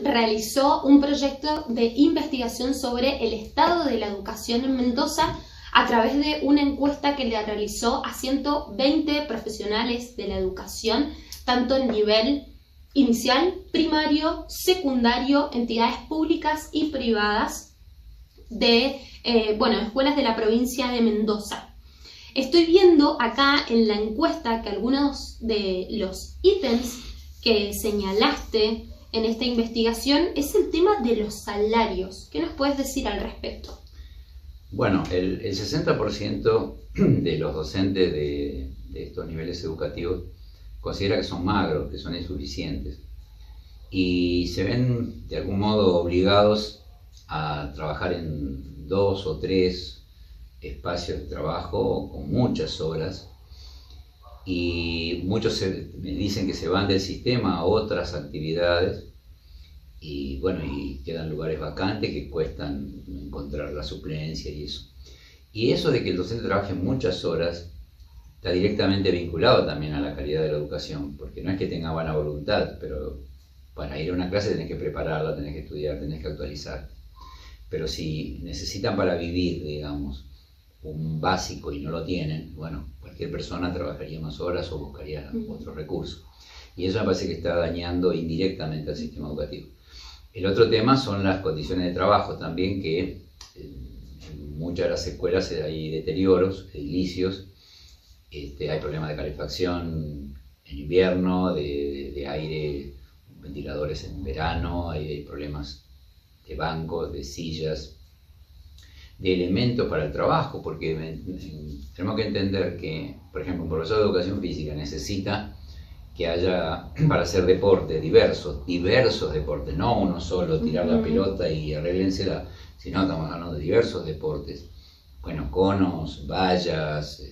realizó un proyecto de investigación sobre el estado de la educación en Mendoza a través de una encuesta que le realizó a 120 profesionales de la educación, tanto en nivel inicial, primario, secundario, entidades públicas y privadas de escuelas de la provincia de Mendoza. Estoy viendo acá en la encuesta que algunos de los ítems que señalaste en esta investigación es el tema de los salarios. ¿Qué nos puedes decir al respecto? Bueno, el 60% de los docentes de estos niveles educativos considera que son magros, que son insuficientes, y se ven de algún modo obligados a trabajar en 2 o 3 espacios de trabajo con muchas horas, y muchos me dicen que se van del sistema a otras actividades y bueno, y quedan lugares vacantes que cuestan encontrar la suplencia y eso. Y eso de que el docente trabaje muchas horas está directamente vinculado también a la calidad de la educación, porque no es que tenga buena voluntad, pero para ir a una clase tenés que prepararla, tenés que estudiar, tenés que actualizar. Pero si necesitan para vivir, digamos, un básico y no lo tienen, bueno, cualquier persona trabajaría más horas o buscaría otros recursos. Y eso me parece que está dañando indirectamente al sistema educativo. El otro tema son las condiciones de trabajo también, que en muchas de las escuelas hay deterioros, edilicios, hay problemas de calefacción en invierno, de aire, ventiladores en verano, hay problemas de bancos, de sillas, de elementos para el trabajo, porque tenemos que entender que, por ejemplo, un profesor de educación física necesita que haya, para hacer deporte, diversos deportes, no uno solo, tirar la pelota y arréglensela, sino estamos hablando de diversos deportes, bueno, conos, vallas,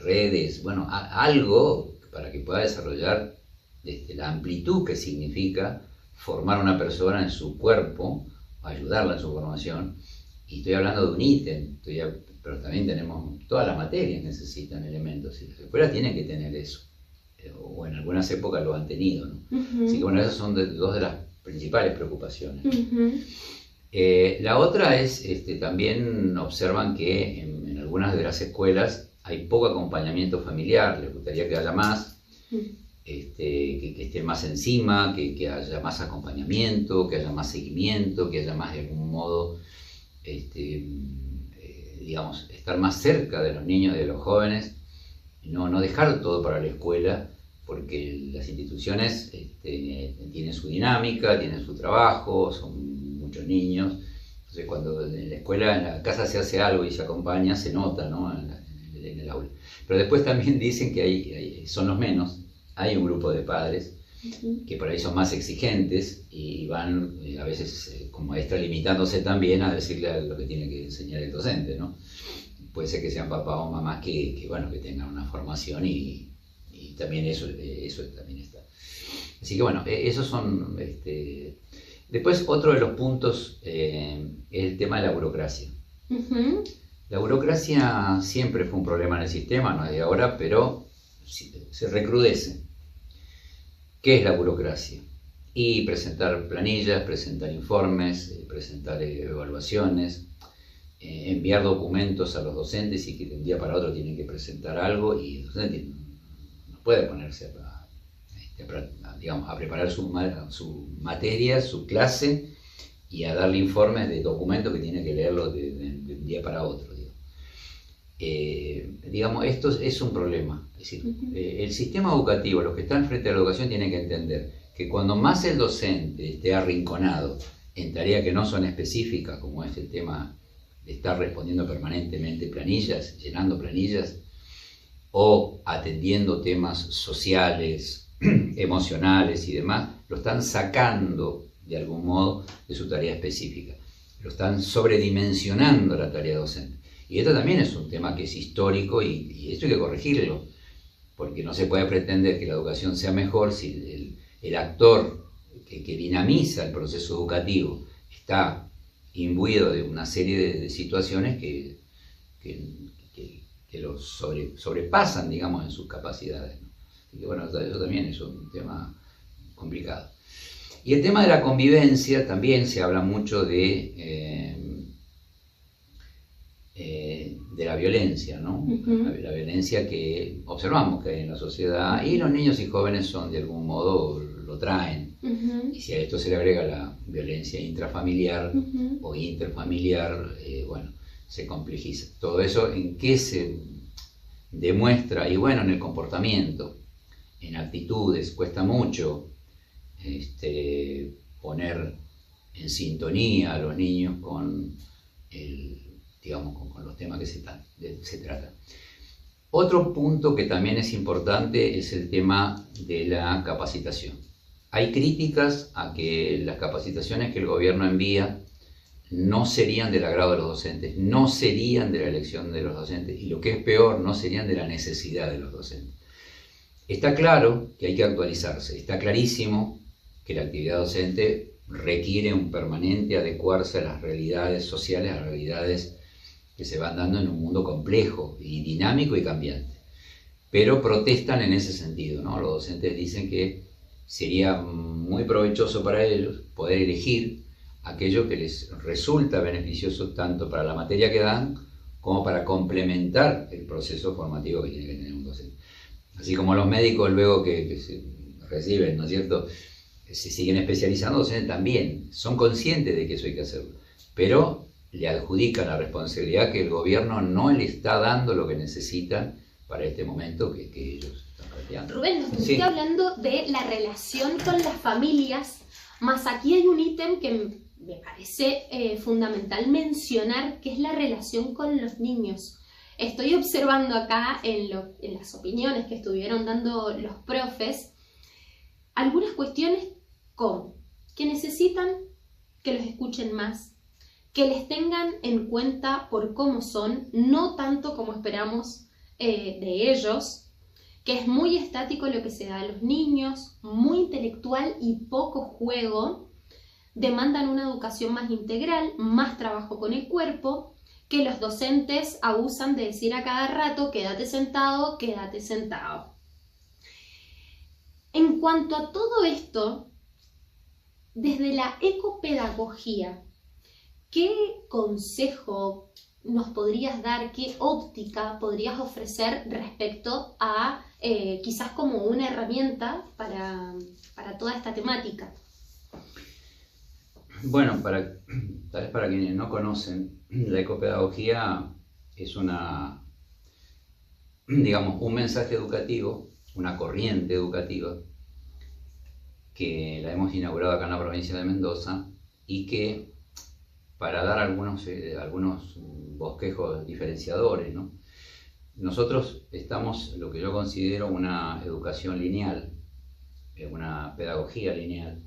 redes, bueno, algo para que pueda desarrollar la amplitud que significa formar a una persona en su cuerpo, ayudarla en su formación. Y estoy hablando de un ítem, pero también tenemos, todas las materias necesitan elementos, y las escuelas tienen que tener eso, o en algunas épocas lo han tenido, ¿no? Así que bueno, esas son dos de las principales preocupaciones. La otra es, también observan que en algunas de las escuelas hay poco acompañamiento familiar, les gustaría que haya más, que esté más encima, que haya más acompañamiento, que haya más seguimiento, que haya más de algún modo, digamos, estar más cerca de los niños y de los jóvenes, no dejar todo para la escuela, porque las instituciones tienen su dinámica, tienen su trabajo, son muchos niños, entonces cuando en la escuela, en la casa se hace algo y se acompaña, se nota, ¿no? en el aula. Pero después también dicen que son los menos, hay un grupo de padres que por ahí son más exigentes y van a veces como extralimitándose también a decirle lo que tiene que enseñar el docente, ¿no? Puede ser que sean papás o mamás que tengan una formación y también eso también está. Así que bueno, esos son... Después otro de los puntos es el tema de la burocracia. La burocracia siempre fue un problema en el sistema, no es de ahora, pero se recrudece. ¿Qué es la burocracia? Y presentar planillas, presentar informes, presentar evaluaciones, enviar documentos a los docentes y que de un día para otro tienen que presentar algo y el docente no puede ponerse a preparar su materia, su clase y a darle informes de documentos que tiene que leerlo de un día para otro. Esto es un problema. Es decir, el sistema educativo, los que están frente a la educación tienen que entender que cuando más el docente esté arrinconado en tareas que no son específicas, como es el tema de estar respondiendo permanentemente planillas, llenando planillas, o atendiendo temas sociales, emocionales y demás, lo están sacando de algún modo de su tarea específica. Lo están sobredimensionando la tarea docente. Y esto también es un tema que es histórico y esto hay que corregirlo, porque no se puede pretender que la educación sea mejor si el actor que dinamiza el proceso educativo está imbuido de una serie de situaciones que lo sobrepasan, digamos, en sus capacidades, ¿no? Así que bueno, eso también es un tema complicado. Y el tema de la convivencia también se habla mucho de la violencia, ¿no? La violencia que observamos que hay en la sociedad, y los niños y jóvenes son de algún modo lo traen. Y si a esto se le agrega la violencia intrafamiliar o interfamiliar, bueno, se complejiza. Todo eso, ¿en qué se demuestra? Y bueno, en el comportamiento, en actitudes. Cuesta mucho poner en sintonía a los niños con con los temas que se tratan. Otro punto que también es importante es el tema de la capacitación. Hay críticas a que las capacitaciones que el gobierno envía no serían del agrado de los docentes, no serían de la elección de los docentes, y lo que es peor, no serían de la necesidad de los docentes. Está claro que hay que actualizarse, está clarísimo que la actividad docente requiere un permanente adecuarse a las realidades sociales, a las realidades que se van dando en un mundo complejo y dinámico y cambiante. Pero protestan en ese sentido, ¿no? Los docentes dicen que sería muy provechoso para ellos poder elegir aquello que les resulta beneficioso tanto para la materia que dan como para complementar el proceso formativo que tiene que tener un docente. Así como los médicos luego que se reciben, ¿no es cierto?, se siguen especializando, los docentes también son conscientes de que eso hay que hacerlo, pero le adjudican la responsabilidad que el gobierno no le está dando lo que necesitan para este momento que ellos están planteando. Rubén, nos estoy hablando de la relación con las familias, más aquí hay un ítem que me parece fundamental mencionar, que es la relación con los niños. Estoy observando acá en las opiniones que estuvieron dando los profes, algunas cuestiones como que necesitan que los escuchen más, que les tengan en cuenta por cómo son, no tanto como esperamos de ellos, que es muy estático lo que se da a los niños, muy intelectual y poco juego, demandan una educación más integral, más trabajo con el cuerpo, que los docentes abusan de decir a cada rato, quédate sentado, quédate sentado. En cuanto a todo esto, desde la ecopedagogía, ¿qué consejo nos podrías dar, qué óptica podrías ofrecer respecto a quizás como una herramienta para toda esta temática? Bueno, tal vez para quienes no conocen, la ecopedagogía es un mensaje educativo, una corriente educativa que la hemos inaugurado acá en la provincia de Mendoza y que, para dar algunos bosquejos diferenciadores, ¿no? Nosotros estamos, lo que yo considero una educación lineal, una pedagogía lineal,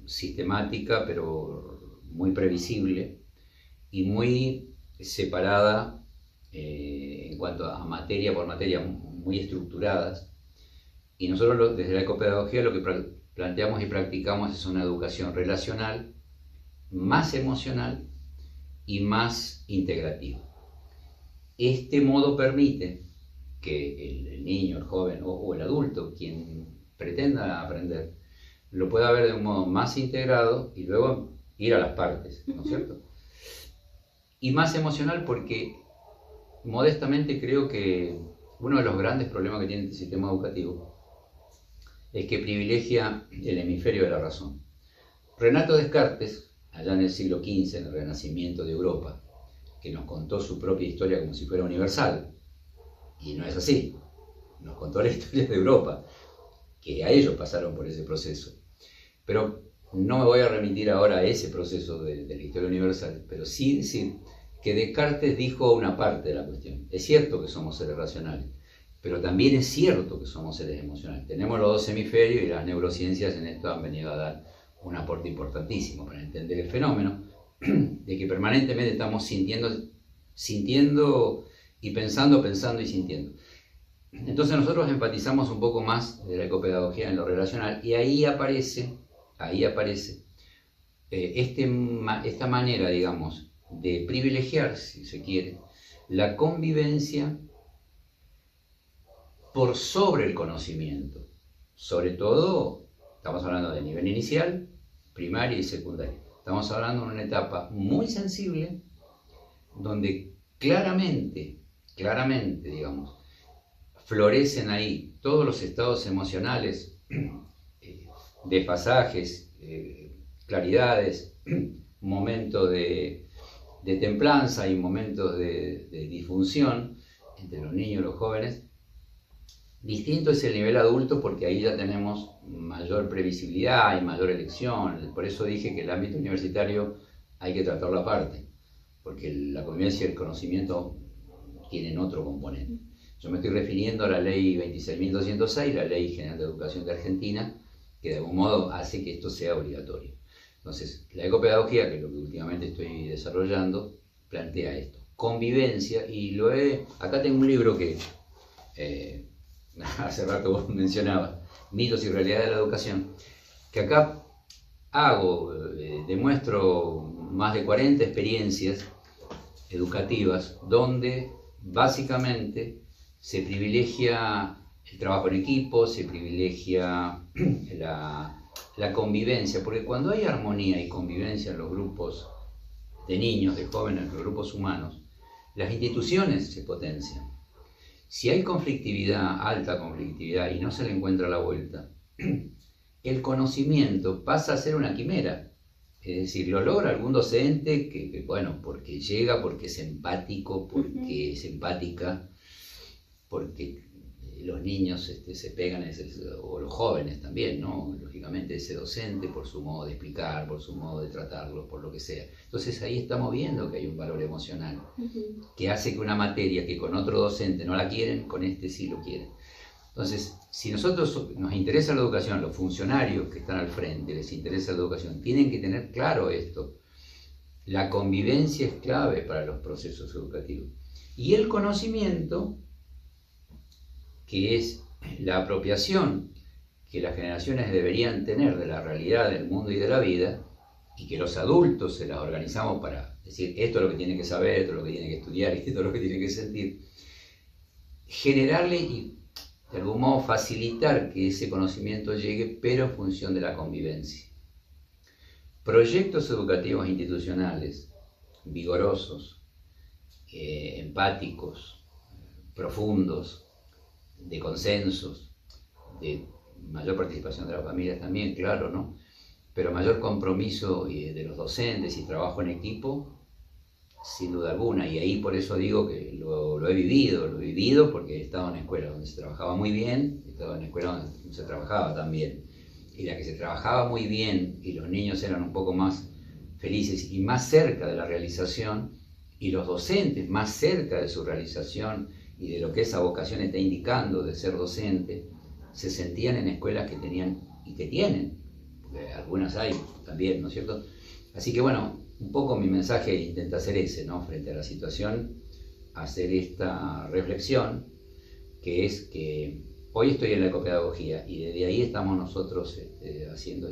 sistemática pero muy previsible y muy separada en cuanto a materia por materia, muy estructuradas. Y nosotros desde la ecopedagogía lo que planteamos y practicamos es una educación relacional, más emocional y más integrativa. Este modo permite que el niño, el joven o el adulto, quien pretenda aprender, lo pueda ver de un modo más integrado y luego ir a las partes, ¿no es cierto? Y más emocional porque, modestamente, creo que uno de los grandes problemas que tiene este sistema educativo es que privilegia el hemisferio de la razón. Renato Descartes, allá en el siglo XV, en el Renacimiento de Europa, que nos contó su propia historia como si fuera universal, y no es así, nos contó la historia de Europa, que a ellos pasaron por ese proceso. Pero no me voy a remitir ahora a ese proceso de la historia universal, pero sí decir que Descartes dijo una parte de la cuestión. Es cierto que somos seres racionales, pero también es cierto que somos seres emocionales. Tenemos los dos hemisferios y las neurociencias en esto han venido a dar un aporte importantísimo para entender el fenómeno de que permanentemente estamos sintiendo y pensando y sintiendo. Entonces nosotros enfatizamos un poco más de la ecopedagogía en lo relacional y ahí aparece esta manera, digamos, de privilegiar, si se quiere, la convivencia por sobre el conocimiento, sobre todo Estamos hablando de nivel inicial, primaria y secundaria. Estamos hablando de una etapa muy sensible, donde claramente, digamos, florecen ahí todos los estados emocionales, desfasajes, claridades, momentos de templanza y momentos de disfunción entre los niños y los jóvenes. Distinto es el nivel adulto, porque ahí ya tenemos mayor previsibilidad y mayor elección. Por eso dije que el ámbito universitario hay que tratarlo aparte, porque la convivencia y el conocimiento tienen otro componente. Yo me estoy refiriendo a la ley 26.206, la Ley General de Educación de Argentina, que de algún modo hace que esto sea obligatorio. Entonces, la ecopedagogía, que es lo que últimamente estoy desarrollando, plantea esto. Convivencia, y acá tengo un libro que hace rato vos mencionabas, Mitos y Realidades de la Educación, que acá demuestro más de 40 experiencias educativas donde básicamente se privilegia el trabajo en equipo, se privilegia la convivencia, porque cuando hay armonía y convivencia en los grupos de niños, de jóvenes, en los grupos humanos, las instituciones se potencian. Si hay conflictividad, alta conflictividad, y no se le encuentra la vuelta, el conocimiento pasa a ser una quimera. Es decir, lo logra algún docente que bueno, porque llega, porque es empático, porque es empática, porque los niños se pegan, o los jóvenes también, ¿no? Lógicamente ese docente, por su modo de explicar, por su modo de tratarlos, por lo que sea. Entonces ahí estamos viendo que hay un valor emocional, que hace que una materia que con otro docente no la quieren, con este sí lo quieren. Entonces, si nosotros nos interesa la educación, los funcionarios que están al frente les interesa la educación, tienen que tener claro esto. La convivencia es clave para los procesos educativos. Y el conocimiento, que es la apropiación que las generaciones deberían tener de la realidad del mundo y de la vida, y que los adultos se las organizamos para decir esto es lo que tiene que saber, esto es lo que tiene que estudiar, esto es lo que tiene que sentir, generarle y de algún modo facilitar que ese conocimiento llegue, pero en función de la convivencia. Proyectos educativos institucionales vigorosos, empáticos, profundos, de consensos, de mayor participación de las familias también, claro, ¿no? Pero mayor compromiso de los docentes y trabajo en equipo, sin duda alguna. Y ahí por eso digo que lo he vivido porque he estado en escuelas donde se trabajaba muy bien, he estado en escuelas donde se trabajaba también. Y la que se trabajaba muy bien y los niños eran un poco más felices y más cerca de la realización, y los docentes más cerca de su realización y de lo que esa vocación está indicando de ser docente, se sentían en escuelas que tenían y que tienen, porque algunas hay también, ¿no es cierto? Así que bueno, un poco mi mensaje intenta ser ese, ¿no? Frente a la situación, hacer esta reflexión, que es que hoy estoy en la ecopedagogía y desde ahí estamos nosotros haciendo